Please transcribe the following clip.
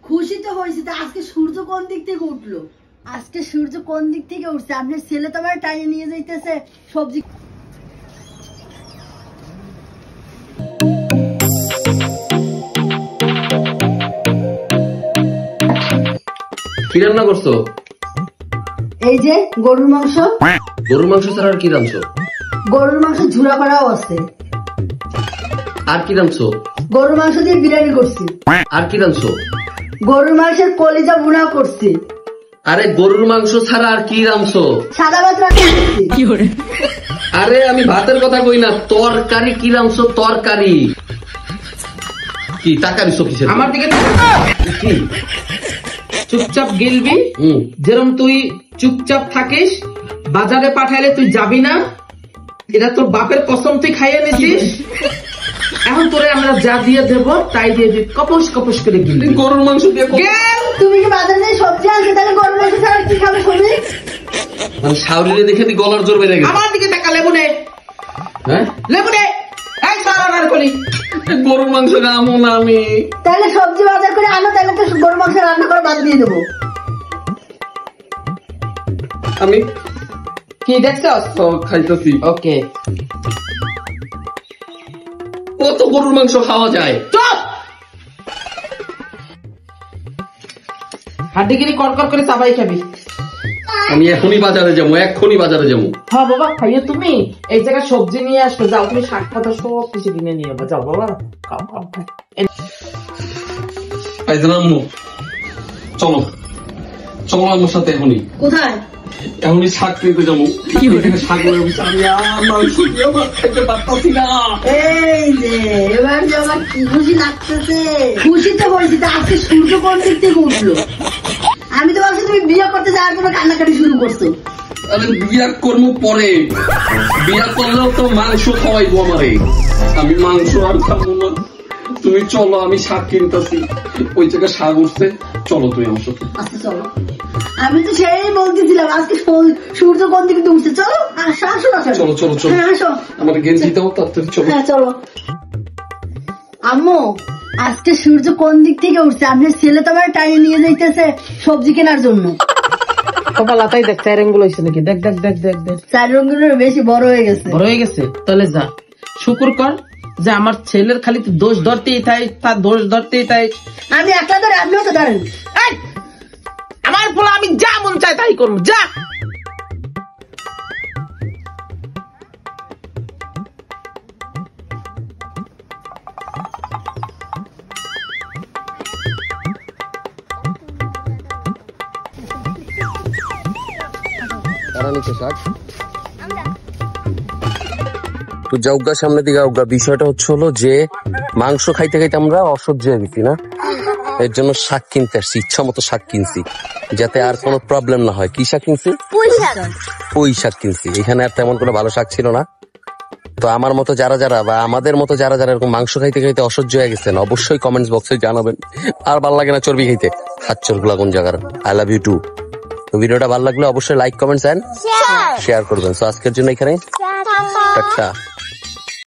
খুশি তো হয়েছে। তা আজকে সূর্য কোন দিক থেকে উঠলো? আজকে সূর্য কোন দিক থেকে উঠছে? আপনার ছেলে তো আমার টাইনে নিয়ে যাইতেছে সবজি। কি রান্না করছো? এই যে গরুর মাংস। গরুর মাংস ছাড়া আর কি রাঁধছো? গরুর মাংস ঝুরা করাও আছে। আর কি রাঁধছো? গরুর মাংস দিয়ে বিরিয়ানি করছি। আর কি রাঁধছো? গরুর মাংসের কলিজা ভুনা করছি। আরে গরুর মাংস ছাড়া আর কি রাঁধছো? সাদা ভাত রান্না করছি। আরে আমি ভাতের কথা কই না, তরকারি কি রাঁধছো? তরকারি কি তাকারিছো কিসের? আমার দিকে কি চুপচাপ গেলবি। যেরকম তুই চুপচাপ থাকিস, বাজারে পাঠাইলে তুই যাবি না, এটা তোর বাপের কসম তুই খাইয়ে নিছিস। এখন তোরে আমরা যা দিয়ে দেব তাই দিয়ে দিবি, কপস কপস করে গিলবি। গরুর মাংস দিয়ে তুমি কি বাজারে থেকে সবজি আনছো? তাহলে গরুর মাংস ছাড়া কি খাবে শুনি? মানে শাওরিরে দেখে দি গলার জোর বেড়ে গেছে। আমার দিকে তাকা, লেবু নে, হ্যাঁ লেবু নে, এই সারা করি। গরুর মাংস খাবো না আমি। তাহলে সবজি বাজার করে আনো, তাহলে তো গরুর মাংস রান্না করে বাদ দিয়ে দেবো। আমি কি দেখছস? খাইতেছি। ওকে, কত গরুর মাংস খাওয়া যায়? চুপ। হাড্ডিগিরি কর করে চাবাই খাবি। আমি এখনই বাজারে যাবো, এক্ষুনি বাজারে যাবো। হ্যাঁ বাবা, খাইয়ে তুমি এই জায়গায় সবজি নিয়ে আসবে। যাও, তুমি শাক পাতা সব কিছু কিনে নিয়ে যাবো। যাও বাবা, খাও খাও। আম্মু চলো, চলো আমার সাথে এখনই। কোথায়? এখনই শাক পেতে যাবো। শাক খেতে পারতাছি না। এই যে এবার যে আমার কি খুশি লাগতেছে। খুশি তো হয়েছি। তা আজকে সূর্য কোন দিক থেকে উঠলো? আমি তো ভাবছি তুমি বিয়ে করতে যাওয়ার জন্য কান্নাকাটি শুরু করছো। আরে বিয়া করবো পরে, বিয়া করলেও তো মাংস খাওয়াইবো আমারে। আমি মাংস আর খাবো না। তুমি চলো, আমি শাক কিনতেছি। ওই জায়গায় শাক উঠছে, চলো তুমি আমার সাথে। আচ্ছা চলো। আমি তো সেই বলতেছিলাম আজকে সূর্য কোন দিকে উঠছে। চলো আসো আসো আসো। চলো চলো চলো। হ্যাঁ আসো। আমার গেঞ্জি দাও তাড়াতাড়ি, চলো। হ্যাঁ চলো। আম্মু আজকে সূর্য কোন দিক থেকে উঠছে? আপনার ছেলে তো আমার টাইনে নিয়ে যাইতেছে সবজি কেনার জন্য। কপালাতাই দেখ, চার আঙ্গুল হয়েছে নাকি? দেখ দেখ দেখ দেখ দেখ, চার রঙের বেশি বড় হয়ে গেছে। বড় হয়ে গেছে। তাহলে যা শুকুর কর যে আমার ছেলের খালি দোষ ধরতেই তাই, তার দোষ ধরতেই তাই। আমি একলা ধরে, আপনিও তো ধরেন। আমার পোলা আমি যা মন চাই তাই করবো। যা তো যাওগা সামনে দিকে আউগা। বিষয়টা হলো যে মাংস খাইতে খাইতে আমরা অসহ্য হয়ে গেছি না, এর জন্য শাক কিনতে আসছি। ইচ্ছা মতো শাক কিনছি যাতে আর কোনো প্রবলেম না হয়। কি শাক কিনছি? পুঁই শাক কিনছি। এখানে আর তেমন কোনো ভালো শাক ছিল না। তো আমার মতো যারা যারা বা আমাদের মতো যারা যারা এরকম মাংস খাইতে খাইতে অসহ্য হয়ে গেছেন, অবশ্যই কমেন্টস বক্সে জানাবেন। আর ভালো লাগে না চর্বি খাইতে? খাচ্চর গুলা কোন জায়গার? I love you too. তো ভিডিওটা ভালো লাগলে অবশ্যই লাইক কমেন্টস এন্ড শেয়ার করবেন। তো আজকের জন্য এখানে টাটা।